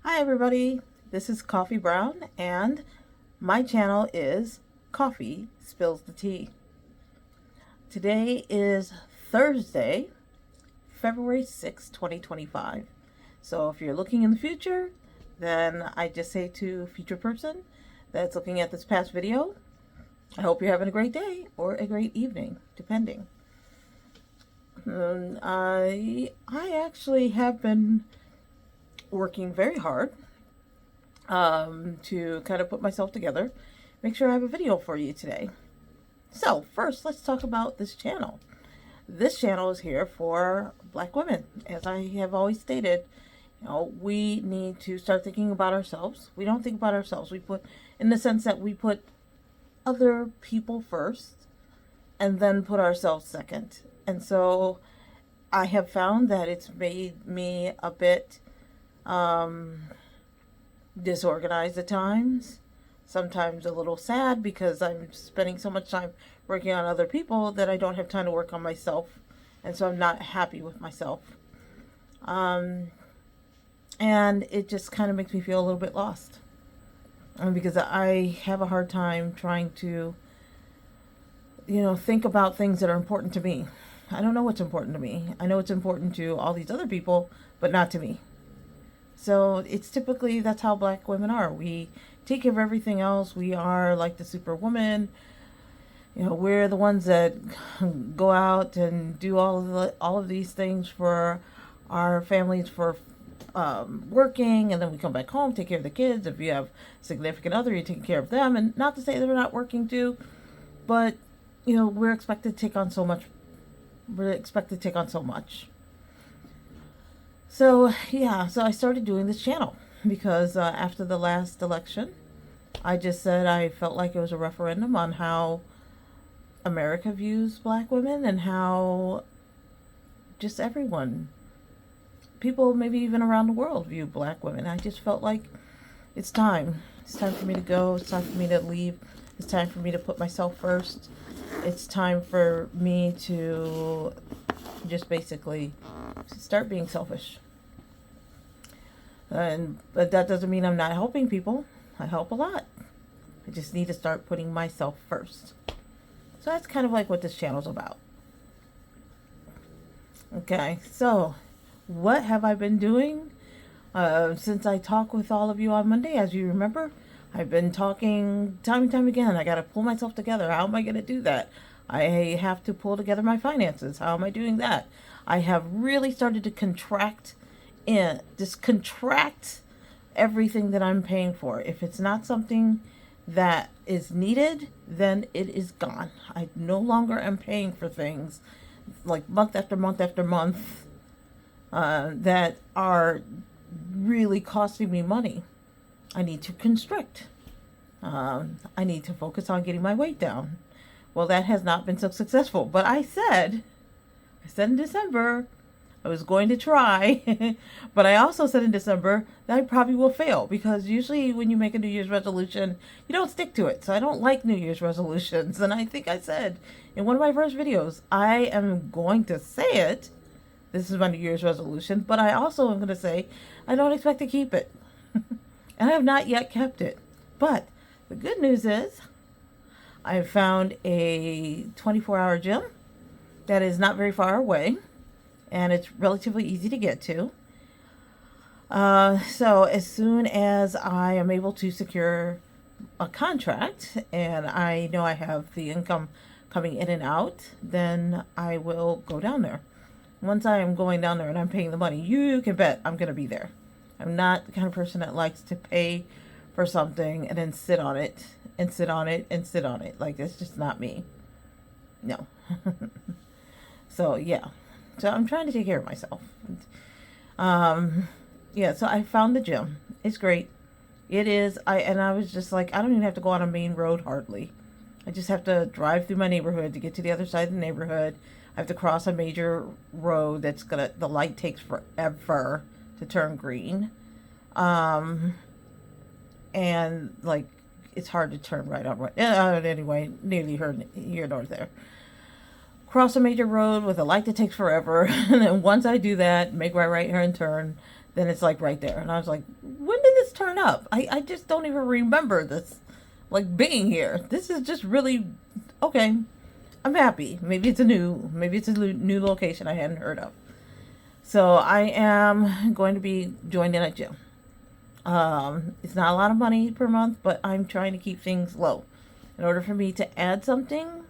Hi everybody, this is Coffee Brown and my channel is Coffee Spills the Tea. Today is Thursday, February 6, 2025. So if you're looking in the future, then I just say to future person that's looking at this past video, I hope you're having a great day or a great evening, depending. I actually have been working very hard to kind of put myself together, make sure I have a video for you today. So first, let's talk about this channel. This channel is here for Black women. As I have always stated, we need to start thinking about ourselves. We don't think about ourselves. We put, in the sense that we put other people first and then put ourselves second. And so I have found that it's made me a bit disorganized at times, sometimes a little sad because I'm spending so much time working on other people that I don't have time to work on myself, and so I'm not happy with myself. And it just kind of makes me feel a little bit lost, because I have a hard time trying to, think about things that are important to me. I don't know what's important to me. I know it's important to all these other people, but not to me. So it's typically, that's how Black women are. We take care of everything else. We are like the superwoman. We're the ones that go out and do all of these things for our families, for working, and then we come back home, take care of the kids. If you have a significant other, you take care of them. And not to say they're not working too, but we're expected to take on so much. We're expected to take on so much. So I started doing this channel because after the last election, I just said I felt like it was a referendum on how America views Black women and how just everyone, people maybe even around the world, view Black women. I just felt like it's time. It's time for me to go. It's time for me to leave. It's time for me to put myself first. It's time for me to just basically start being selfish. But that doesn't mean I'm not helping people. I help a lot. I just need to start putting myself first. So that's kind of like what this channel's about. Okay, so what have I been doing since I talked with all of you on Monday? As you remember, I've been talking time and time again. I got to pull myself together. How am I going to do that? I have to pull together my finances. How am I doing that? I have really started to contract everything that I'm paying for. If it's not something that is needed, then it is gone. I no longer am paying for things like month after month after month that are really costing me money. I need to constrict. I need to focus on getting my weight down. Well, that has not been so successful, but I said in December I was going to try, but I also said in December that I probably will fail, because usually when you make a New Year's resolution, you don't stick to it. So I don't like New Year's resolutions. And I think I said in one of my first videos, I am going to say it. This is my New Year's resolution, but I also am going to say I don't expect to keep it. And I have not yet kept it. But the good news is I have found a 24-hour gym that is not very far away, and it's relatively easy to get to. So as soon as I am able to secure a contract and I know I have the income coming in and out, then I will go down there. Once I am going down there and I'm paying the money, you can bet I'm going to be there. I'm not the kind of person that likes to pay for something and then sit on it and sit on it and sit on it. Like, that's just not me. No. So I'm trying to take care of myself. So I found the gym. It's great. It is. I was just like, I don't even have to go on a main road hardly. I just have to drive through my neighborhood to get to the other side of the neighborhood. I have to cross a major road the light takes forever to turn green. And like, it's hard to turn right on right. Anyway, nearly here nor there. cross a major road with a light that takes forever. And then once I do that, make my right hand turn, then it's like right there. And I was like, when did this turn up? I just don't even remember this, like, being here. This is just really, okay, I'm happy. Maybe it's a new location I hadn't heard of. So I am going to be joined in a gym. It's not a lot of money per month, but I'm trying to keep things low. In order for me to add something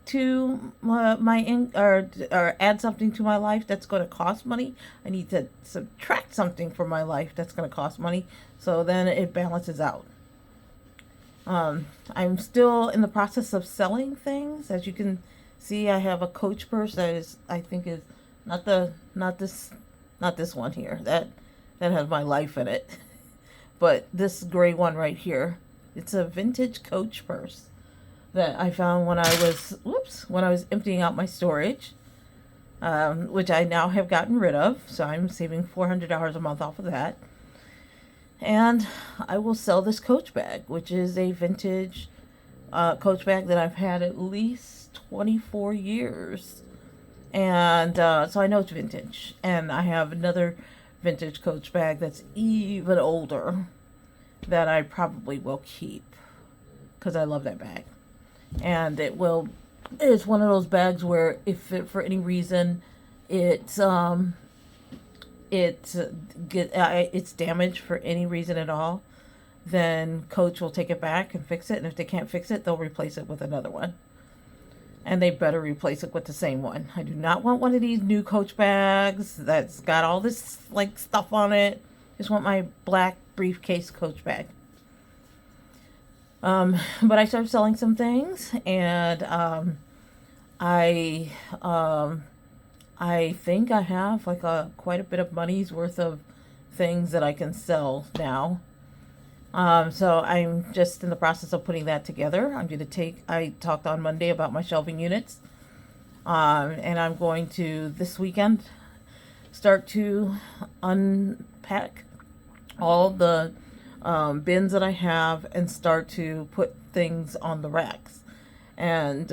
to or add something to my life that's going to cost money, I need to subtract something from my life that's going to cost money, so then it balances out. I'm still in the process of selling things. As you can see, I have a Coach purse that is, I think, is not this one here. That has my life in it. But this gray one right here, it's a vintage Coach purse that I found when I was emptying out my storage, which I now have gotten rid of. So I'm saving $400 a month off of that. And I will sell this Coach bag, which is a vintage Coach bag that I've had at least 24 years. And so I know it's vintage. And I have another vintage Coach bag that's even older that I probably will keep because I love that bag. And it's one of those bags where if for any reason it's damaged for any reason at all, then Coach will take it back and fix it. And if they can't fix it, they'll replace it with another one. And they better replace it with the same one. I do not want one of these new Coach bags that's got all this like stuff on it. Just want my black briefcase Coach bag. But I started selling some things, and I think I have like quite a bit of money's worth of things that I can sell now. So I'm just in the process of putting that together. I talked on Monday about my shelving units. And I'm going to, this weekend, start to unpack all the bins that I have and start to put things on the racks. And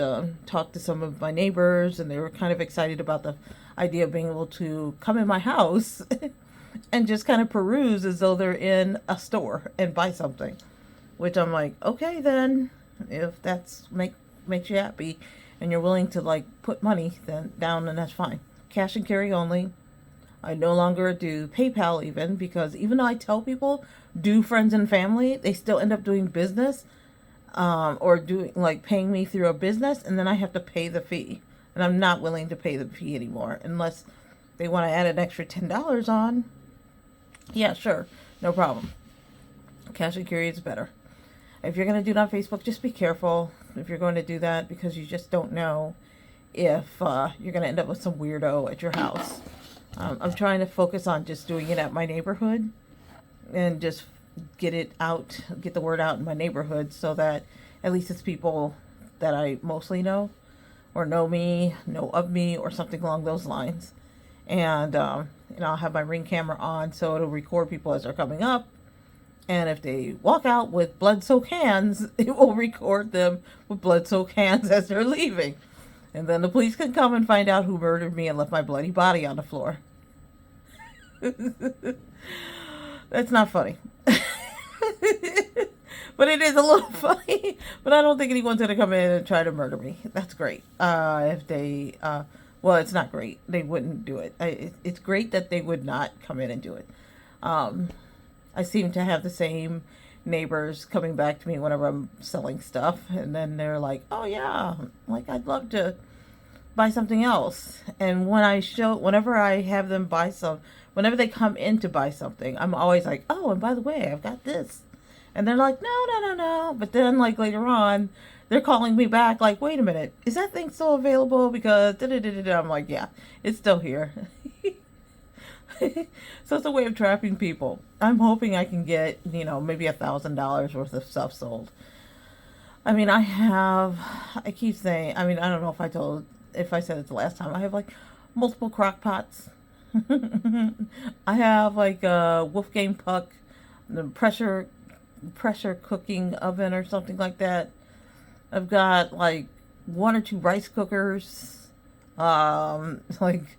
talk to some of my neighbors, and they were kind of excited about the idea of being able to come in my house and just kind of peruse as though they're in a store and buy something. Which I'm like, okay then, if that's makes you happy and you're willing to like put money down, then that's fine. Cash and carry only. I no longer do PayPal because even though I tell people do friends and family, they still end up doing business or doing like paying me through a business, and then I have to pay the fee. And I'm not willing to pay the fee anymore unless they want to add an extra $10 on. Yeah, sure. No problem. Cash and carry is better. If you're going to do it on Facebook, just be careful if you're going to do that, because you just don't know if you're going to end up with some weirdo at your house. I'm trying to focus on just doing it at my neighborhood and just get the word out in my neighborhood, so that at least it's people that I mostly know or know of me or something along those lines. And I'll have my Ring camera on so it'll record people as they're coming up. And if they walk out with blood-soaked hands, it will record them with blood-soaked hands as they're leaving. And then the police can come and find out who murdered me and left my bloody body on the floor. That's not funny. But it is a little funny. But I don't think anyone's going to come in and try to murder me. That's great. If they... well, it's not great. They wouldn't do it. It's great that they would not come in and do it. I seem to have the same neighbors coming back to me whenever I'm selling stuff. And then they're like, oh yeah, like I'd love to buy something else. And whenever I have them whenever they come in to buy something, I'm always like, oh, and by the way, I've got this. And they're like, no. But then like later on, they're calling me back like, wait a minute, is that thing still available? Because I'm like, yeah, it's still here. So it's a way of trapping people. I'm hoping I can get, maybe $1,000 worth of stuff sold. I mean, I keep saying, I don't know if I said it the last time, I have like multiple crock pots. I have like a Wolfgang Puck, the pressure cooking oven or something like that. I've got like 1 or 2 rice cookers. Like,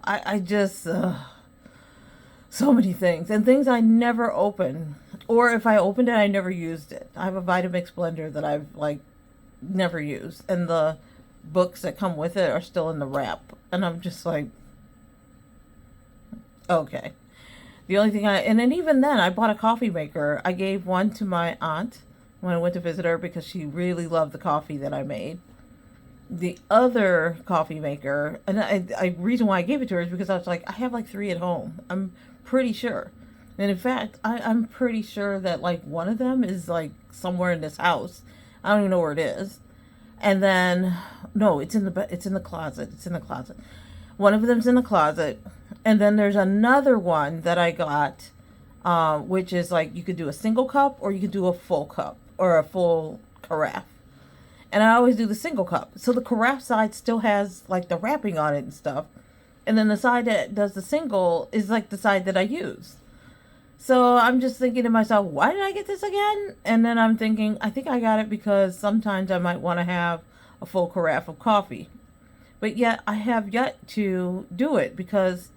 I just, so many things. And things I never open. Or if I opened it, I never used it. I have a Vitamix blender that I've, like, never used. And the books that come with it are still in the wrap. And I'm just like, okay. The only thing and then even then, I bought a coffee maker. I gave one to my aunt when I went to visit her because she really loved the coffee that I made. The other coffee maker, and reason why I gave it to her is because I was like, I have like 3 at home. I'm pretty sure. And in fact, I'm pretty sure that like one of them is like somewhere in this house. I don't even know where it is. And then, no, it's in the closet. It's in the closet. One of them's in the closet. And then there's another one that I got, which is like you could do a single cup or you could do a full cup or a full carafe. And I always do the single cup. So the carafe side still has like the wrapping on it and stuff. And then the side that does the single is like the side that I use. So I'm just thinking to myself, why did I get this again? And then I'm thinking, I think I got it because sometimes I might want to have a full carafe of coffee. But yet I have yet to do it because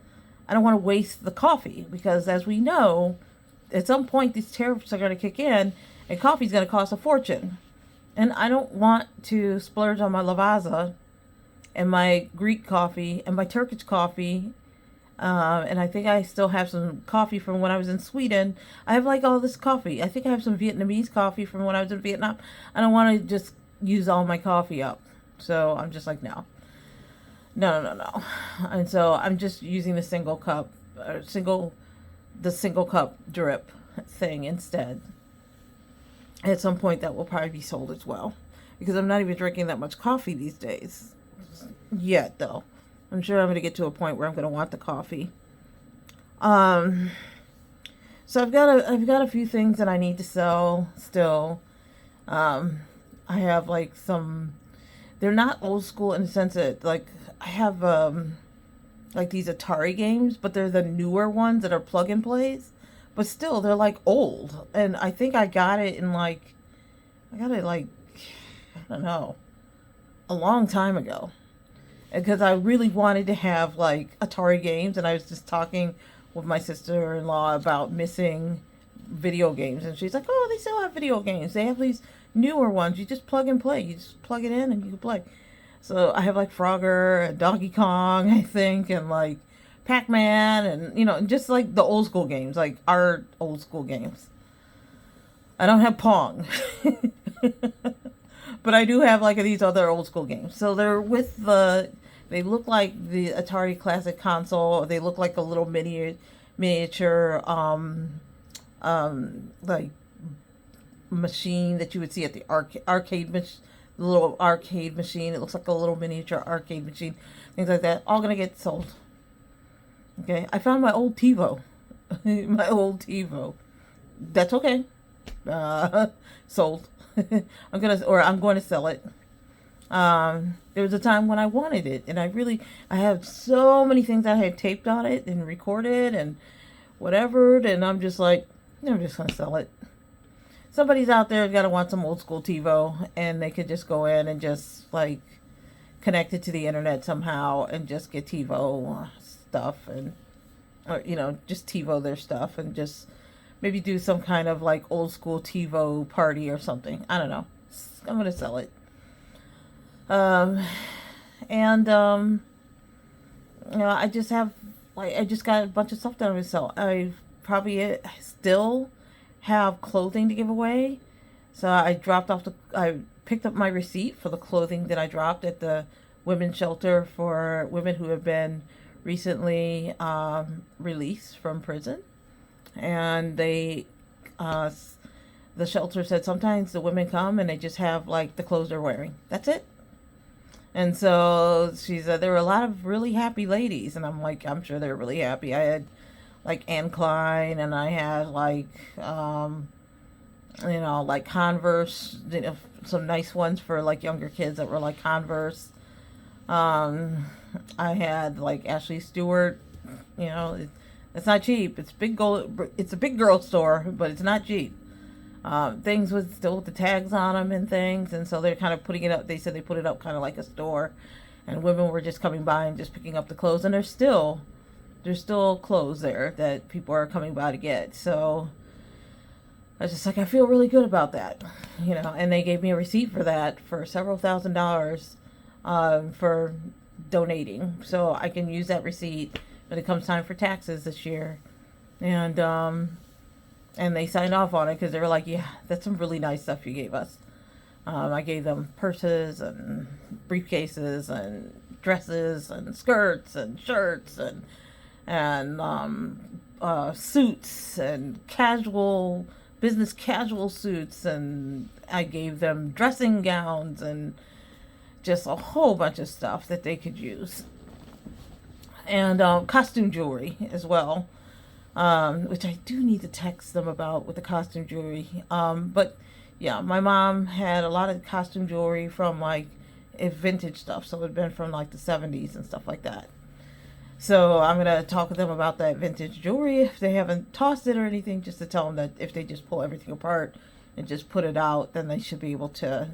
I don't want to waste the coffee. Because as we know, at some point these tariffs are going to kick in and coffee is going to cost a fortune. And I don't want to splurge on my Lavazza and my Greek coffee and my Turkish coffee. And I think I still have some coffee from when I was in Sweden. I have like all this coffee. I think I have some Vietnamese coffee from when I was in Vietnam. I don't want to just use all my coffee up. So I'm just like, no. And so I'm just using the single cup drip thing instead. At some point that will probably be sold as well, because I'm not even drinking that much coffee these days yet, though. I'm sure I'm going to get to a point where I'm going to want the coffee. So I've got a few things that I need to sell still. I have like some, they're not old school in the sense that like I have like these Atari games, but they're the newer ones that are plug and plays. But still, they're like old. And I think I got it I don't know, a long time ago. Because I really wanted to have like Atari games. And I was just talking with my sister-in-law about missing video games. And she's like, oh, they still have video games. They have these newer ones. You just plug and play. You just plug it in and you can play. So I have like Frogger and Donkey Kong, I think, and like Pac-Man, and just like the old school games, like our old school games. I don't have Pong. But I do have like these other old school games. So they're they look like the Atari Classic Console. They look like a little miniature like machine that you would see at the little arcade machine. It looks like a little miniature arcade machine. Things like that. All gonna get sold. Okay, I found my old TiVo. My old TiVo. That's okay. Sold. I'm going to sell it. There was a time when I wanted it, and I have so many things I had taped on it and recorded and whatever, and I'm just like, I'm just going to sell it. Somebody's out there got to want some old school TiVo, and they could just go in and just like connect it to the internet somehow and just get TiVo stuff or just TiVo their stuff and just maybe do some kind of like old school TiVo party or something. I don't know. I'm going to sell it. I just got a bunch of stuff that I'm going to sell. I probably still have clothing to give away. So I picked up my receipt for the clothing that I dropped at the women's shelter for women who have been recently released from prison. And the shelter said sometimes the women come and they just have like the clothes they're wearing. That's it. And so she said there were a lot of really happy ladies, and I'm like, I'm sure they're really happy. I had like Anne Klein, and I had like like Converse, some nice ones for like younger kids that were like Converse. I had like Ashley Stewart. It's not cheap. It's a big girl store, but it's not cheap. Things with the tags on them and things, and so they're kind of putting it up. They said they put it up kind of like a store, and women were just coming by and just picking up the clothes, and there's still clothes there that people are coming by to get. So I was just like, I feel really good about that, and they gave me a receipt for that for several $1,000s for donating. So I can use that receipt when it comes time for taxes this year. And they signed off on it because they were like, yeah, that's some really nice stuff you gave us. I gave them purses and briefcases and dresses and skirts and shirts and suits and business casual suits, and I gave them dressing gowns and just a whole bunch of stuff that they could use, and costume jewelry as well, which I do need to text them about with the costume jewelry. But yeah, my mom had a lot of costume jewelry from like vintage stuff, so it had been from like the 70s and stuff like that. So I'm going to talk with them about that vintage jewelry if they haven't tossed it or anything, just to tell them that if they just pull everything apart and just put it out, then they should be able to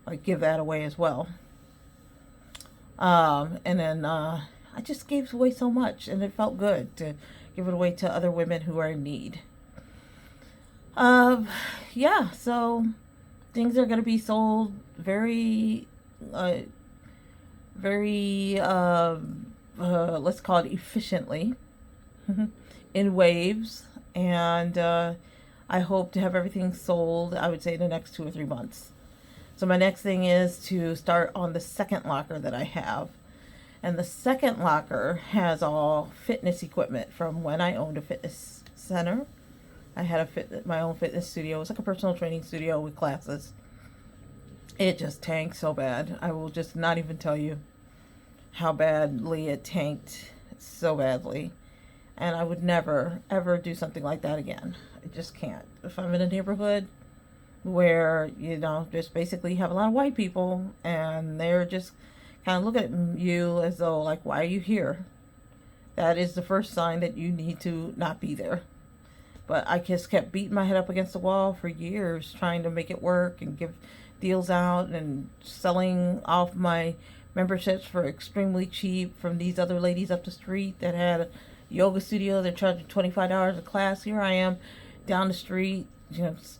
like give that away as well. And then I just gave away so much, and it felt good to give it away to other women who are in need. Yeah, so things are going to be sold very, very, let's call it efficiently, in waves. And I hope to have everything sold, I would say, in the next 2 or 3 months. So my next thing is to start on the second locker that I have. And the second locker has all fitness equipment from when I owned a fitness center. I had my own fitness studio. It was like a personal training studio with classes. It just tanked so bad. I will just not even tell you how badly it tanked, so badly. And I would never, ever do something like that again. I just can't. If I'm in a neighborhood where, just basically have a lot of white people and they're just kind of looking at you as though, like, why are you here? That is the first sign that you need to not be there. But I just kept beating my head up against the wall for years, trying to make it work and give deals out and selling off my memberships for extremely cheap from these other ladies up the street that had a yoga studio. They're charging $25 a class. Here I am down the street,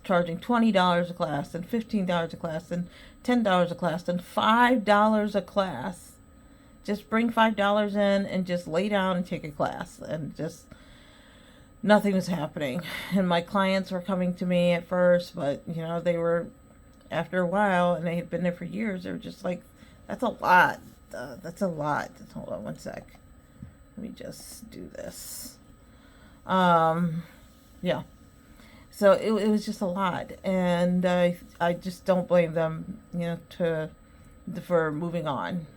charging $20 a class and $15 a class and $10 a class and $5 a class. Just bring $5 in and just lay down and take a class, and just nothing was happening. And my clients were coming to me at first, but they were, after a while, and they had been there for years, they were just like, that's a lot. That's a lot. Hold on one sec. Let me just do this. Yeah. So it was just a lot, and I just don't blame them, for moving on.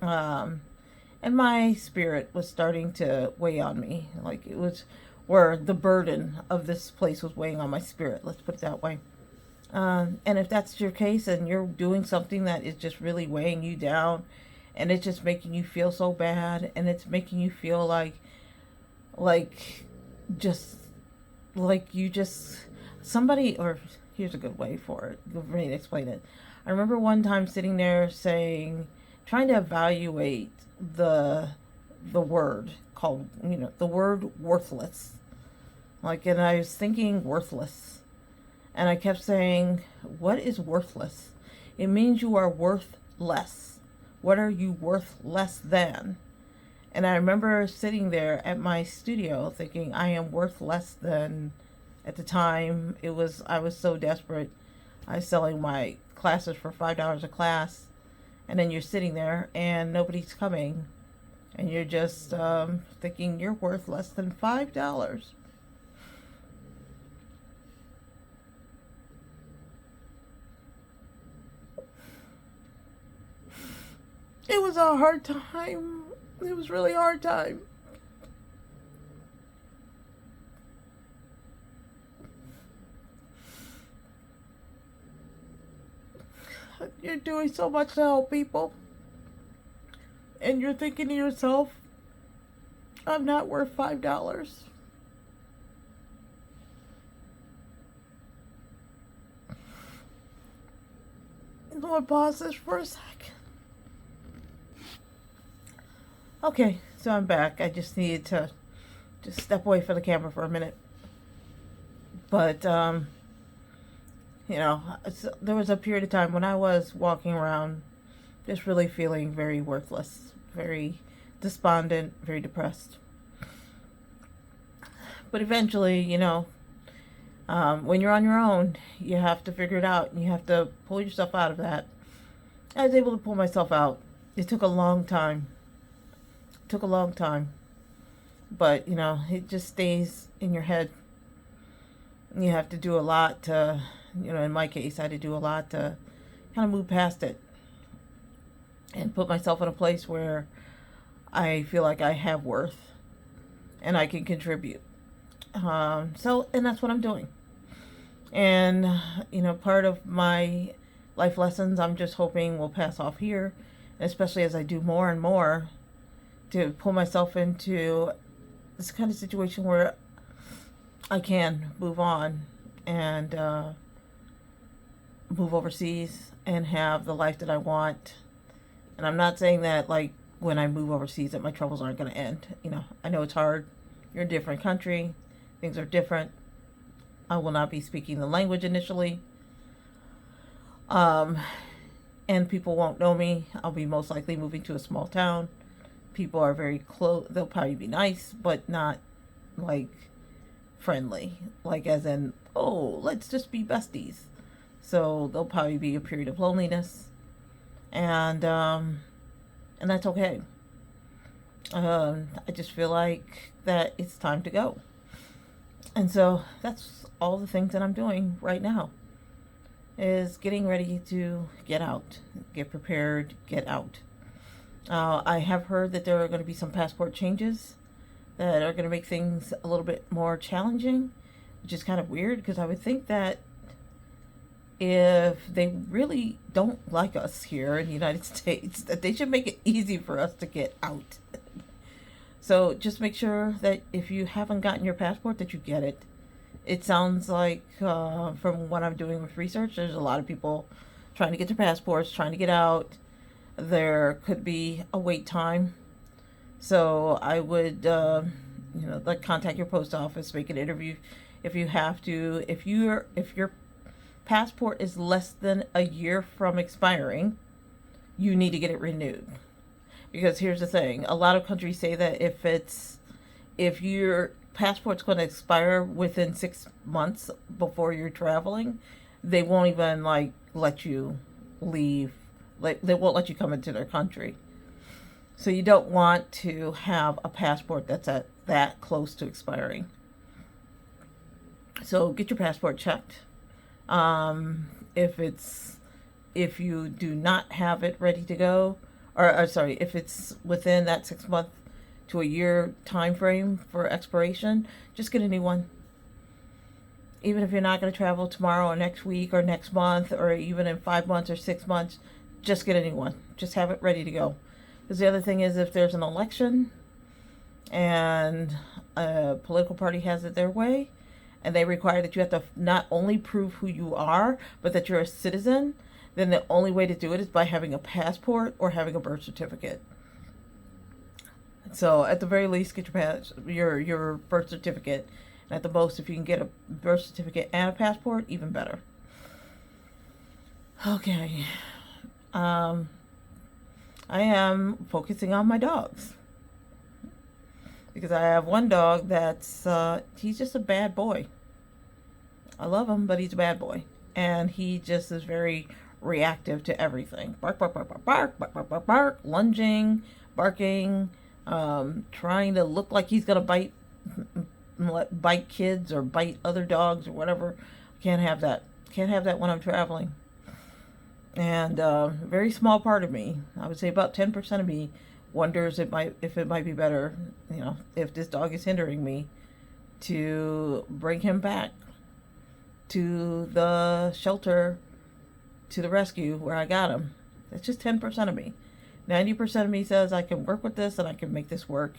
And my spirit was starting to weigh on me, like it was, where the burden of this place was weighing on my spirit. Let's put it that way. And if that's your case and you're doing something that is just really weighing you down, and it's just making you feel so bad, and it's making you feel like just like you just somebody, or here's a good way for me to explain it. I remember one time sitting there trying to evaluate the word called, the word worthless. And I was thinking worthless. And I kept saying, what is worthless? It means you are worth less. What are you worth less than? And I remember sitting there at my studio thinking, I am worth less than, at the time, I was so desperate. I was selling my classes for $5 a class. And then you're sitting there and nobody's coming. And you're just thinking you're worth less than $5. It was a hard time. It was really hard time. You're doing so much to help people, and you're thinking to yourself, I'm not worth $5. I'm gonna pause this for a second. Okay, so I'm back. I just needed to just step away from the camera for a minute. But, there was a period of time when I was walking around just really feeling very worthless, very despondent, very depressed. But eventually, when you're on your own, you have to figure it out and you have to pull yourself out of that. I was able to pull myself out. It took a long time. Took a long time. But, it just stays in your head. You have to do a lot to, in my case, I had to do a lot to kind of move past it and put myself in a place where I feel like I have worth and I can contribute. And that's what I'm doing. And, part of my life lessons I'm just hoping will pass off here, especially as I do more and more to pull myself into this kind of situation where I can move on and move overseas and have the life that I want. And I'm not saying that, like, when I move overseas that my troubles aren't going to end. I know it's hard. You're in a different country. Things are different. I will not be speaking the language initially. And people won't know me. I'll be most likely moving to a small town. People are very close. They'll probably be nice, but not, like, friendly. Like, as in, oh, let's just be besties. So there'll probably be a period of loneliness. And that's okay. I just feel like that it's time to go. And so that's all the things that I'm doing right now, is getting ready to get out, get prepared, get out. I have heard that there are going to be some passport changes that are going to make things a little bit more challenging, which is kind of weird because I would think that if they really don't like us here in the United States, that they should make it easy for us to get out. So just make sure that if you haven't gotten your passport, that you get it. It sounds like, from what I'm doing with research, there's a lot of people trying to get their passports, trying to get out. There could be a wait time. So I would, like, contact your post office, make an interview if you have to. If your passport is less than a year from expiring, you need to get it renewed. Because here's the thing, a lot of countries say that if your passport's going to expire within 6 months before you're traveling, they won't even, like, let you leave. Like, they won't let you come into their country. So you don't want to have a passport that's at that close to expiring. So get your passport checked. If you do not have it ready to go, or sorry, if it's within that 6 month to a year time frame for expiration, just get a new one. Even if you're not going to travel tomorrow or next week or next month or even in 5 months or 6 months, just get a new one. Just have it ready to go. Because the other thing is, if there's an election and a political party has it their way, and they require that you have to not only prove who you are, but that you're a citizen, then the only way to do it is by having a passport or having a birth certificate. So at the very least, get your birth certificate. And at the most, if you can get a birth certificate and a passport, even better. Okay. I am focusing on my dogs. Because I have one dog that's, he's just a bad boy. I love him, but he's a bad boy. And he just is very reactive to everything. Bark, bark, bark, bark, bark, bark, bark, bark, bark, lunging, barking, trying to look like he's gonna bite kids or bite other dogs or whatever. Can't have that. Can't have that when I'm traveling. And a very small part of me, I would say about 10% of me, wonders if it might be better, if this dog is hindering me, to bring him back to the shelter, to the rescue where I got him. It's just 10% of me. 90% of me says I can work with this and I can make this work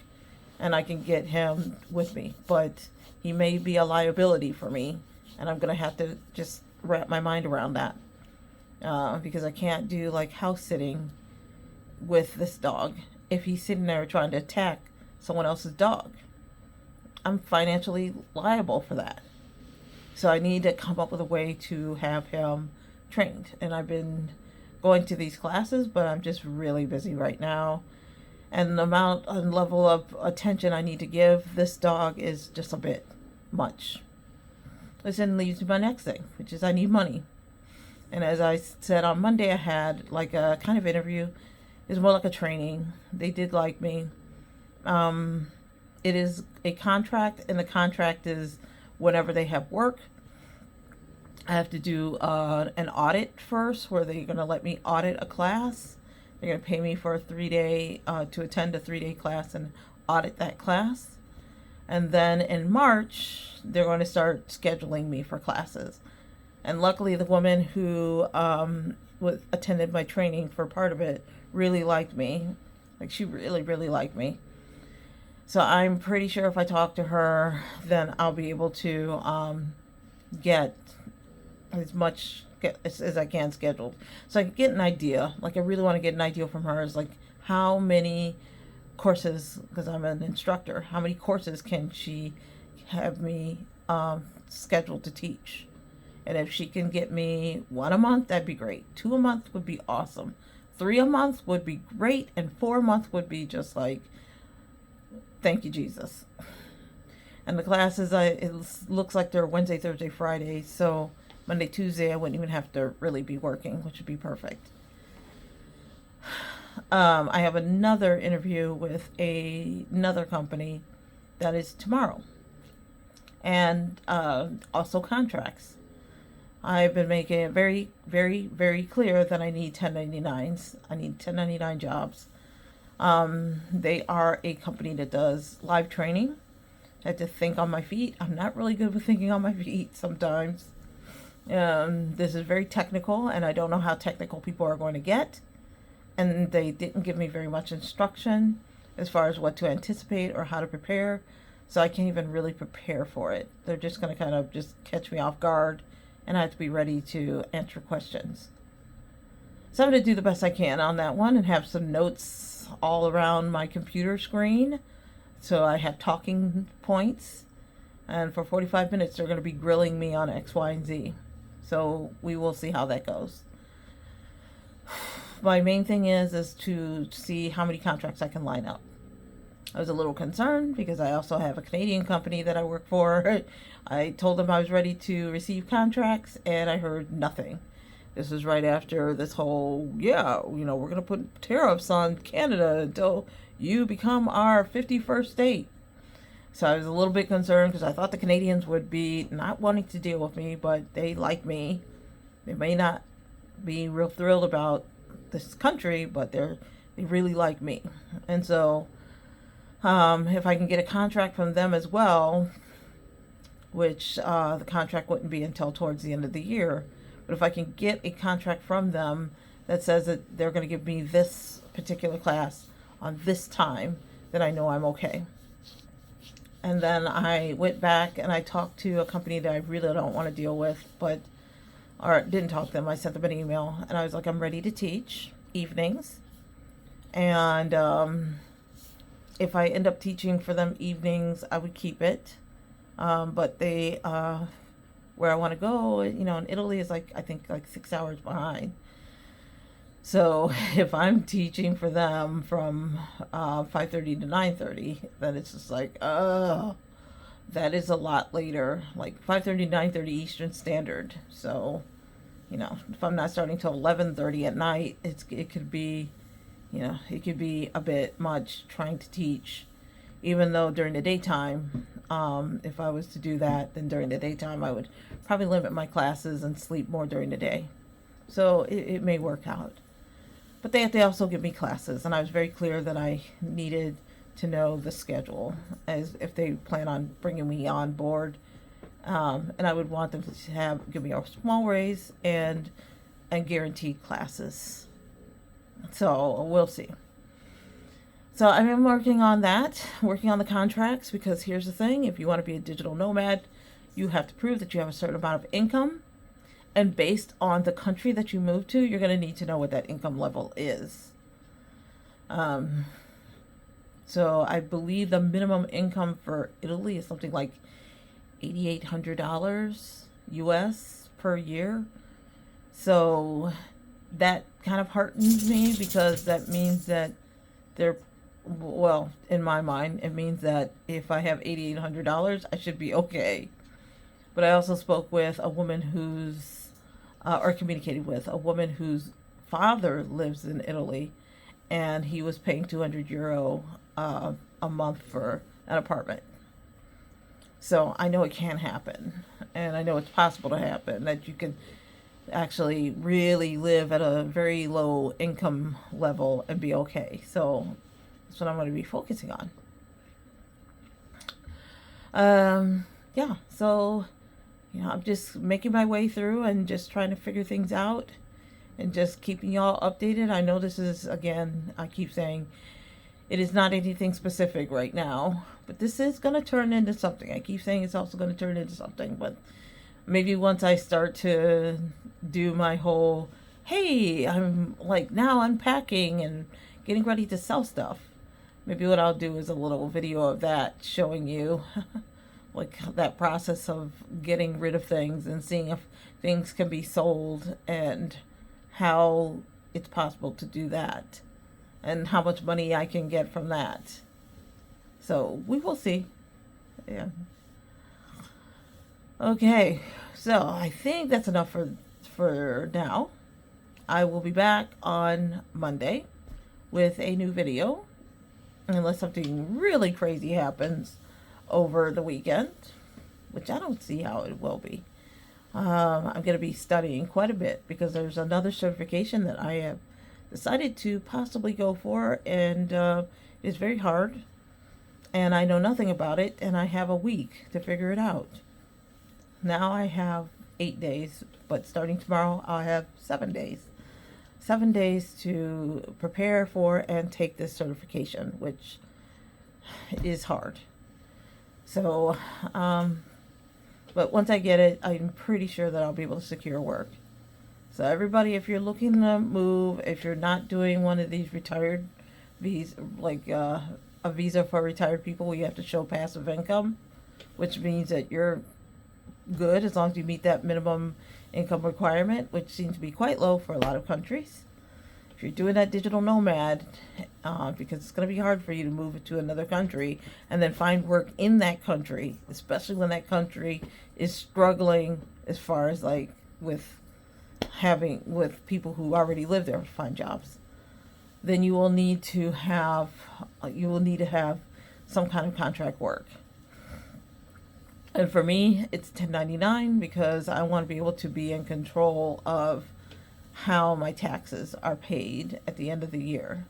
and I can get him with me. But he may be a liability for me, and I'm going to have to just wrap my mind around that. Because I can't do, like, house sitting with this dog if he's sitting there trying to attack someone else's dog. I'm financially liable for that. So I need to come up with a way to have him trained. And I've been going to these classes, but I'm just really busy right now. And the amount and level of attention I need to give this dog is just a bit much. This then leads to my next thing, which is I need money. And as I said on Monday, I had like a kind of interview. It's more like a training. They did like me. It is a contract, and the contract is whenever they have work. I have to do an audit first, where they're going to let me audit a class. They're going to pay me for a 3-day, to attend a 3-day class and audit that class. And then in March, they're going to start scheduling me for classes. And luckily, the woman who attended my training for part of it really liked me. Like, she really, really liked me. So I'm pretty sure if I talk to her, then I'll be able to get as much as I can scheduled. So I can get an idea. Like, I really want to get an idea from her is like how many courses, because I'm an instructor, how many courses can she have me scheduled to teach? And if she can get me 1 a month, that'd be great. 2 a month would be awesome. 3 a month would be great. And 4 a month would be just like, thank you, Jesus. And the classes, it looks like they're Wednesday, Thursday, Friday. So Monday, Tuesday, I wouldn't even have to really be working, which would be perfect. I have another interview with another company that is tomorrow. And also contracts. I've been making it very, very, very clear that I need 1099s. I need 1099 jobs. They are a company that does live training. I had to think on my feet. I'm not really good with thinking on my feet sometimes. This is very technical, and I don't know how technical people are going to get. And they didn't give me very much instruction as far as what to anticipate or how to prepare. So I can't even really prepare for it. They're just going to kind of just catch me off guard, and I have to be ready to answer questions. So I'm going to do the best I can on that one and have some notes all around my computer screen. So I have talking points. And for 45 minutes, they're going to be grilling me on X, Y, and Z. So we will see how that goes. My main thing is to see how many contracts I can line up. I was a little concerned because I also have a Canadian company that I work for. I told them I was ready to receive contracts, and I heard nothing. This was right after this whole, we're going to put tariffs on Canada until you become our 51st state. So I was a little bit concerned because I thought the Canadians would be not wanting to deal with me, but they like me. They may not be real thrilled about this country, but they really like me. And so if I can get a contract from them as well, which the contract wouldn't be until towards the end of the year, but if I can get a contract from them that says that they're going to give me this particular class on this time, then I know I'm okay. And then I went back and I talked to a company that I really don't want to deal with, or didn't talk to them. I sent them an email and I was like, I'm ready to teach evenings. And if I end up teaching for them evenings, I would keep it. But they, where I want to go, in Italy is I think 6 hours behind. So if I'm teaching for them from 5:30 to 9:30, then it's just like, that is a lot later, like 5:30 to 9:30 Eastern Standard. So, if I'm not starting till 11:30 at night, it could be a bit much trying to teach, even though during the daytime, if I was to do that, then during the daytime I would probably limit my classes and sleep more during the day. So it may work out. But they have to also give me classes, and I was very clear that I needed to know the schedule as if they plan on bringing me on board. And I would want them to give me a small raise and guaranteed classes. So we'll see. So I've been working on that, working on the contracts, because here's the thing. If you want to be a digital nomad, you have to prove that you have a certain amount of income. And based on the country that you move to, you're going to need to know what that income level is. So I believe the minimum income for Italy is something like $8,800 US per year. So that kind of heartens me, because that means that they're, well, in my mind, it means that if I have $8,800, I should be okay. But I also spoke with a woman or communicated with a woman whose father lives in Italy, and he was paying €200 a month for an apartment. So I know it can happen, and I know it's possible to happen, that you can actually really live at a very low income level and be okay. So that's what I'm going to be focusing on. Yeah, so I'm just making my way through and just trying to figure things out and just keeping y'all updated. I know this is, again, I keep saying it is not anything specific right now, but this is going to turn into something. I keep saying it's also going to turn into something, but maybe once I start to do my whole, hey, I'm like now unpacking and getting ready to sell stuff, maybe what I'll do is a little video of that showing you like that process of getting rid of things and seeing if things can be sold and how it's possible to do that and how much money I can get from that. So we will see. Yeah. Okay, so I think that's enough for now. I will be back on Monday with a new video, unless something really crazy happens over the weekend, which I don't see how it will be. I'm going to be studying quite a bit because there's another certification that I have decided to possibly go for, and it's very hard, and I know nothing about it, and I have a week to figure it out. Now I have 8 days, but starting tomorrow I'll have 7 days. 7 days to prepare for and take this certification, which is hard. So, but once I get it, I'm pretty sure that I'll be able to secure work. So everybody, if you're looking to move, if you're not doing one of these retired visas, like a visa for retired people where you have to show passive income, which means that you're good as long as you meet that minimum income requirement, which seems to be quite low for a lot of countries. If you're doing that digital nomad, because it's going to be hard for you to move to another country and then find work in that country, especially when that country is struggling as far as like with people who already live there to find jobs, then you will need to have some kind of contract work. And for me, it's 1099 because I want to be able to be in control of how my taxes are paid at the end of the year.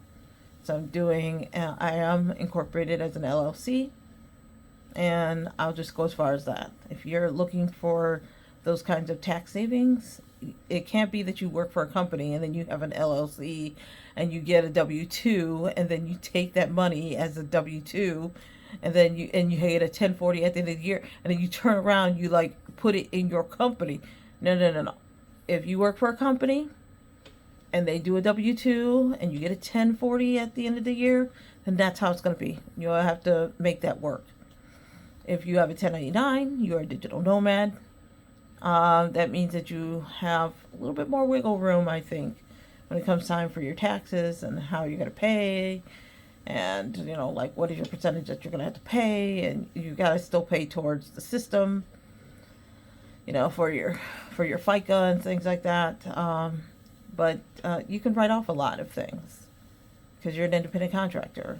So I am incorporated as an LLC, and I'll just go as far as that. If you're looking for those kinds of tax savings, it can't be that you work for a company and then you have an LLC and you get a W-2 and then you take that money as a W-2 and then you get a 1040 at the end of the year and then you turn around, you like put it in your company. No. If you work for a company and they do a W-2 and you get a 1040 at the end of the year, then that's how it's going to be. You'll have to make that work. If you have a 1099, you're a digital nomad. That means that you have a little bit more wiggle room, I think, when it comes time for your taxes and how you're going to pay. And, like what is your percentage that you're going to have to pay. And you got to still pay towards the system, for your FICA and things like that. But you can write off a lot of things because you're an independent contractor.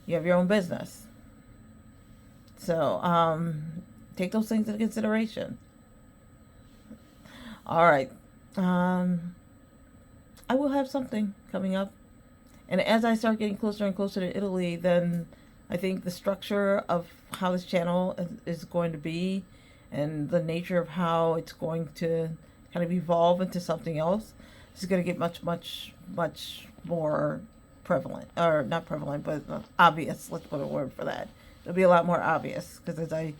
You have your own business. So take those things into consideration. All right. I will have something coming up. And as I start getting closer and closer to Italy, then I think the structure of how this channel is going to be and the nature of how it's going to kind of evolve into something else is going to get much, much, much more prevalent. Or not prevalent, but obvious. Let's put a word for that. It'll be a lot more obvious because I'll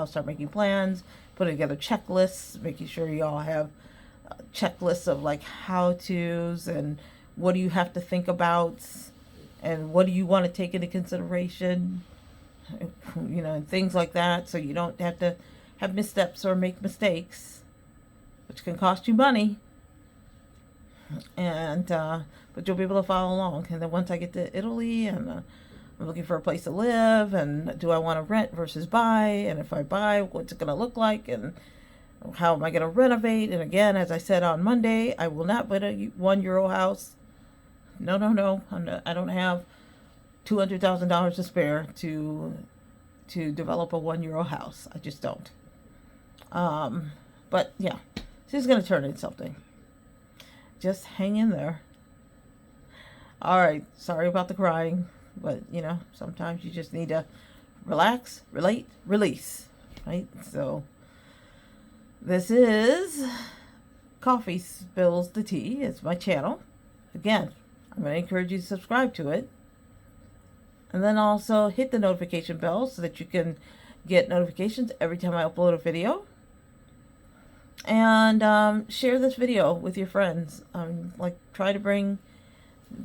start making plans, putting together checklists, making sure you all have checklists of like how-tos and what do you have to think about and what do you want to take into consideration, and things like that, so you don't have to have missteps or make mistakes, which can cost you money. And but you'll be able to follow along. And then once I get to Italy, and I'm looking for a place to live, and do I want to rent versus buy, and if I buy, what's it going to look like, and how am I going to renovate? And again, as I said on Monday, I will not buy a €1 house. No, no, no. I don't have $200,000 to spare to develop a €1 house. I just don't. But yeah, she's going to turn into something. Just hang in there. All right. Sorry about the crying, but sometimes you just need to relax, relate, release, right? So this is Koffee Spills the Tea. It's my channel. Again, I'm going to encourage you to subscribe to it. And then also hit the notification bell so that you can get notifications every time I upload a video. And share this video with your friends. Try to bring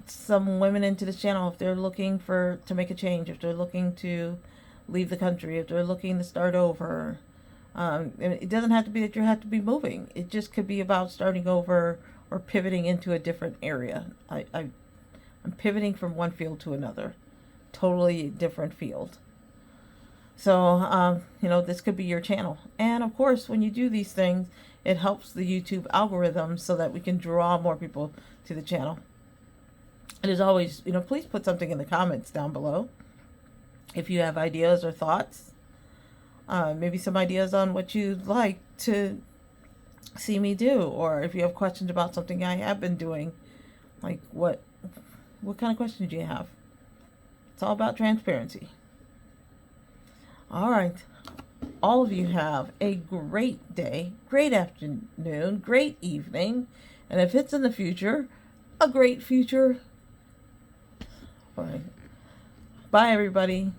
some women into the channel if they're looking to make a change, if they're looking to leave the country, if they're looking to start over. And it doesn't have to be that you have to be moving. It just could be about starting over or pivoting into a different area. I'm pivoting from one field to another. Totally different field. So, this could be your channel. And of course, when you do these things, it helps the YouTube algorithm so that we can draw more people to the channel. And as always, please put something in the comments down below if you have ideas or thoughts. Maybe some ideas on what you'd like to see me do, or if you have questions about something I have been doing, like what kind of questions do you have? It's all about transparency. All right. All of you have a great day, great afternoon, great evening, and if it's in the future, a great future. All right. Bye, everybody.